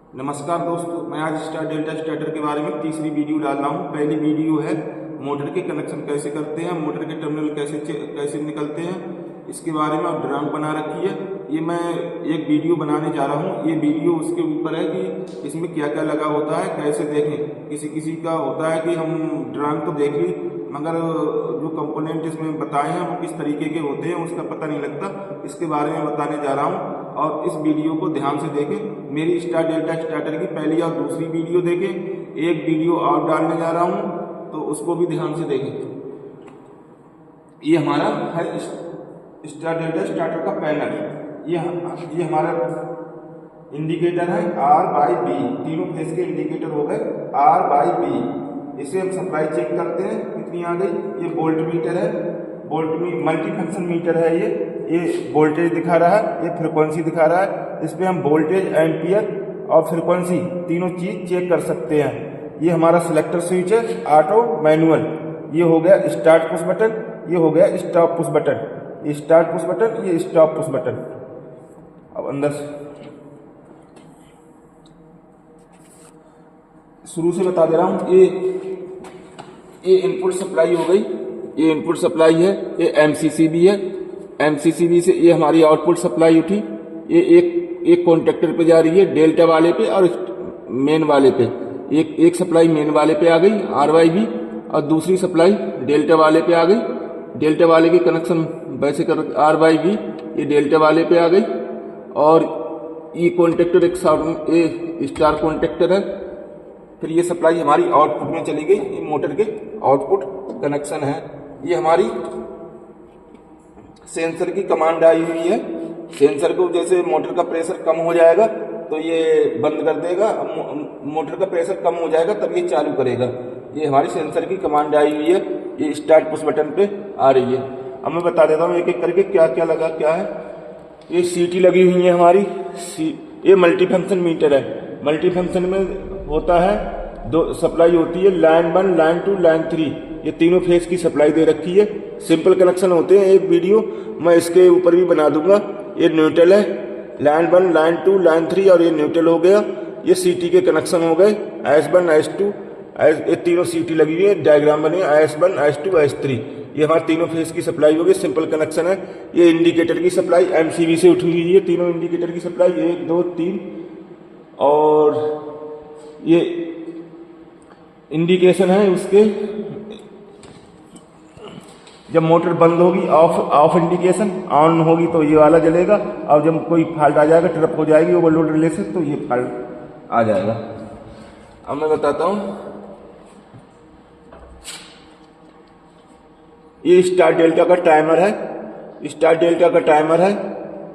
नमस्कार दोस्तों, मैं आज स्टार डेल्टा स्टार्टर के बारे में तीसरी वीडियो डाल रहा हूँ। पहली वीडियो है मोटर के कनेक्शन कैसे करते हैं, मोटर के टर्मिनल कैसे निकलते हैं, इसके बारे में अब ड्राइंग बना रखी है। ये मैं एक वीडियो बनाने जा रहा हूँ। ये वीडियो उसके ऊपर है कि इसमें क्या क्या लगा होता है, कैसे देखें। किसी किसी का होता है कि हम ड्राइंग तो देख ली मगर जो कंपोनेंट इसमें बताए हैं वो किस तरीके के होते हैं उसका पता नहीं लगता। इसके बारे में बताने जा रहा हूँ और इस वीडियो को ध्यान से देखें। मेरी स्टार डेल्टा स्टार्टर की पहली और दूसरी वीडियो देखें। एक वीडियो और डालने जा रहा हूँ तो उसको भी ध्यान से देखें। ये हमारा है स्टार डेल्टा स्टार्टर का पैनल। ये हमारा इंडिकेटर है R/B, तीनों फेस के इंडिकेटर हो गए R/B। इसे हम सप्लाई चेक करते हैं कितनी आ गई। ये वोल्ट मीटर है, मल्टी फंक्शन मीटर है। ये वोल्टेज दिखा रहा है, ये फ्रिक्वेंसी दिखा रहा है। इस पे हम वोल्टेज, एम्पियर और फ्रिक्वेंसी तीनों चीज चेक कर सकते हैं। ये हमारा सिलेक्टर स्विच है, ऑटो मैनुअल। ये हो गया स्टार्ट पुश बटन, ये हो गया स्टॉप पुश बटन। ये स्टार्ट पुश बटन, ये स्टॉप पुश बटन। अब अंदर शुरू से बता दे रहा हूँ। ये इनपुट सप्लाई हो गई, ये इनपुट सप्लाई है। ये एमसीसीबी है, एमसीसीबी से ये हमारी आउटपुट सप्लाई उठी। ये एक कॉन्टेक्टर पे जा रही है, डेल्टा वाले पे और मेन वाले पे। एक सप्लाई मेन वाले पे आ गई RYB और दूसरी सप्लाई डेल्टा वाले पे आ गई। डेल्टा वाले की कनेक्शन वैसे कर RYB, ये डेल्टा वाले पे आ गई। और ये कॉन्टेक्टर एक साउंड, ये स्टार कॉन्टेक्टर है। फिर ये सप्लाई हमारी आउटपुट में चली गई। ये मोटर के आउटपुट कनेक्शन है। ये हमारी सेंसर की कमांड आई हुई है। सेंसर को जैसे मोटर का प्रेशर कम हो जाएगा तो ये बंद कर देगा, मोटर का प्रेशर कम हो जाएगा तब ये चालू करेगा। ये हमारी सेंसर की कमांड आई हुई है। ये स्टार्ट पुश बटन पे आ रही है। अब मैं बता देता हूँ एक एक करके क्या क्या लगा क्या है। ये सीटी लगी हुई है हमारी। ये मल्टी फंक्शन मीटर है। मल्टी फंक्शन में होता है दो सप्लाई होती है, लाइन 1, लाइन 2, लाइन 3। ये तीनों फेस की सप्लाई दे रखी है। सिंपल कनेक्शन होते हैं। एक वीडियो मैं इसके ऊपर भी बना दूंगा। ये न्यूट्रल है, लाइन 1, लाइन 2, लाइन 3 और ये न्यूट्रल हो गया। ये सीटी के कनेक्शन हो गए S1, S2, ये तीनों सीटी लगी हुई है। डायग्राम बने S1, S2, S3। ये हमारे तीनों फेस की सप्लाई होगी। सिंपल कनेक्शन है। ये इंडिकेटर की सप्लाई MCB से उठी हुई है। तीनों इंडिकेटर की सप्लाई 1, 2, 3 और ये इंडिकेशन है उसके। जब मोटर बंद होगी ऑफ इंडिकेशन, ऑन होगी तो ये वाला जलेगा और जब कोई फॉल्ट आ जाएगा, ट्रिप हो जाएगी ओवरलोड रिले से, तो ये फॉल्ट आ जाएगा। अब मैं बताता हूँ। ये स्टार डेल्टा का टाइमर है। स्टार डेल्टा का टाइमर है।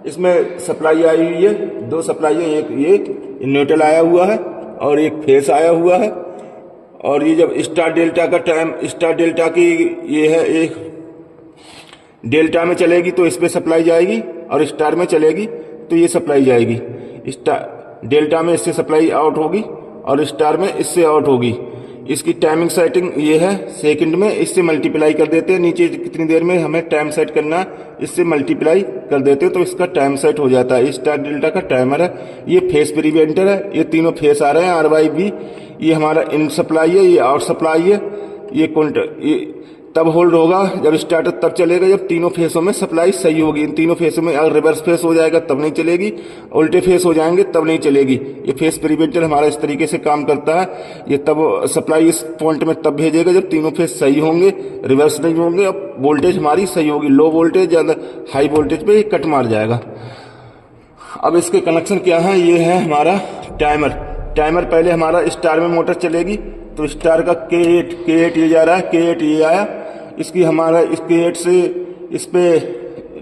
इसमें सप्लाई आई हुई है, दो सप्लाई है। एक ये न्यूट्रल आया हुआ है और एक फेस आया हुआ है। और ये जब स्टार डेल्टा का टाइम, स्टार डेल्टा की ये है, एक डेल्टा में चलेगी तो इस पे सप्लाई जाएगी और स्टार में चलेगी तो ये सप्लाई जाएगी। स्टार डेल्टा में इससे सप्लाई आउट होगी और स्टार में इससे आउट होगी। इसकी टाइमिंग सेटिंग ये है, सेकंड में इससे मल्टीप्लाई कर देते हैं। नीचे कितनी देर में हमें टाइम सेट करना है, इससे मल्टीप्लाई कर देते हैं तो इसका टाइम सेट हो जाता है। स्टार डेल्टा का टाइमर है। ये फेस प्रिवेंटर है। ये तीनों फेस आ रहे हैं RYB। ये हमारा इन सप्लाई है, ये आउट सप्लाई है। ये तब होल्ड होगा जब स्टार्टर तब चलेगा जब तीनों फेसों में सप्लाई सही होगी। इन तीनों फेसों में अगर रिवर्स फेस हो जाएगा तब नहीं चलेगी, उल्टे फेस हो जाएंगे तब नहीं चलेगी। ये फेस प्रिवेंटर हमारा इस तरीके से काम करता है। ये तब सप्लाई इस पॉइंट में तब भेजेगा जब तीनों फेस सही होंगे, रिवर्स नहीं होंगे और वोल्टेज हमारी सही होगी। लो वोल्टेज या हाई वोल्टेज पे कट मार जाएगा। अब इसके कनेक्शन क्या है। ये है हमारा टाइमर। पहले हमारा स्टार में मोटर चलेगी तो स्टार का K8 ये जा रहा है, K8 ये आया। इसकी हमारा इस K8 से इस पे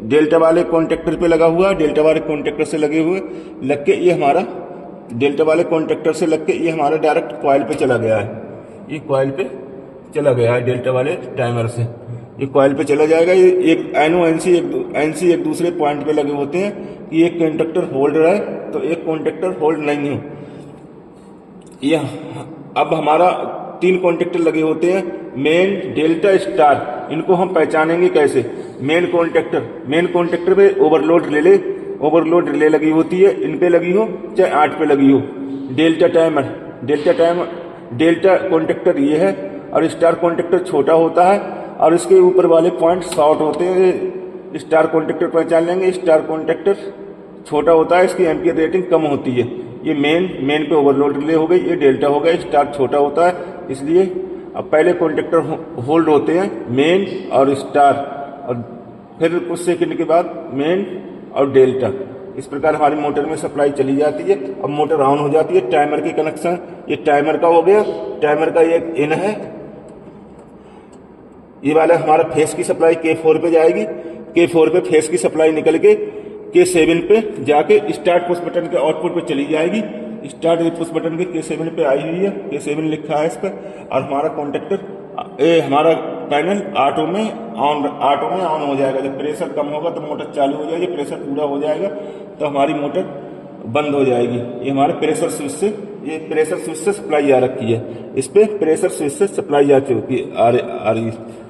डेल्टा वाले कॉन्टेक्टर पे लगा हुआ है। डेल्टा वाले कॉन्टेक्टर से लगे हुए लग के ये हमारा डेल्टा वाले कॉन्टेक्टर से लग के ये हमारा डायरेक्ट कॉइल पे चला गया है। ये कॉइल पे चला गया है डेल्टा वाले टाइमर से। ये कॉइल पे चला जाएगा। ये एक NC एक दूसरे पॉइंट पे लगे होते हैं कि एक कॉन्टेक्टर होल्ड है तो एक कॉन्टेक्टर होल्ड नहीं है। ये अब हमारा 3 कॉन्टेक्टर लगे होते हैं, मेन, डेल्टा, स्टार। इनको हम पहचानेंगे कैसे। मेन कॉन्टेक्टर पे ओवरलोड रिले ओवरलोड रिले लगी होती है, इन पे लगी हो चाहे 8 पे लगी हो। डेल्टा टाइमर, डेल्टा कॉन्टेक्टर ये है और स्टार कॉन्टेक्टर छोटा होता है और इसके ऊपर वाले पॉइंट शॉर्ट होते हैं। स्टार कॉन्टेक्टर पहचान लेंगे, स्टार कॉन्टेक्टर छोटा होता है, इसकी एम्पियर रेटिंग कम होती है। ये मेन पे ओवरलोड रिले हो गई, ये डेल्टा हो गया, स्टार छोटा होता है इसलिए। अब पहले कॉन्टेक्टर होल्ड होते हैं मेन और स्टार, और फिर कुछ सेकंड के बाद मेन और डेल्टा। इस प्रकार हमारी मोटर में सप्लाई चली जाती है। अब मोटर ऑन हो जाती है। टाइमर की कनेक्शन, ये टाइमर का हो गया, टाइमर का एक इन है, ये वाला हमारा फेस की सप्लाई K4 पे जाएगी। K4 पे फेस की सप्लाई निकल के K7 पे जाके स्टार्ट पुश बटन के आउटपुट पे चली जाएगी। स्टार्ट पुश बटन के K7 पे आई हुई है, K7 लिखा है इस पर। और हमारा कॉन्टेक्टर हमारा पैनल ऑटो में ऑन हो जाएगा। जब प्रेशर कम होगा तो मोटर चालू हो जाएगी, प्रेशर पूरा हो जाएगा तो हमारी मोटर बंद हो जाएगी। ये हमारे प्रेशर स्विच से सप्लाई आ रखी है। इस पे प्रेशर स्विच से सप्लाई आ चुकी आ रही है।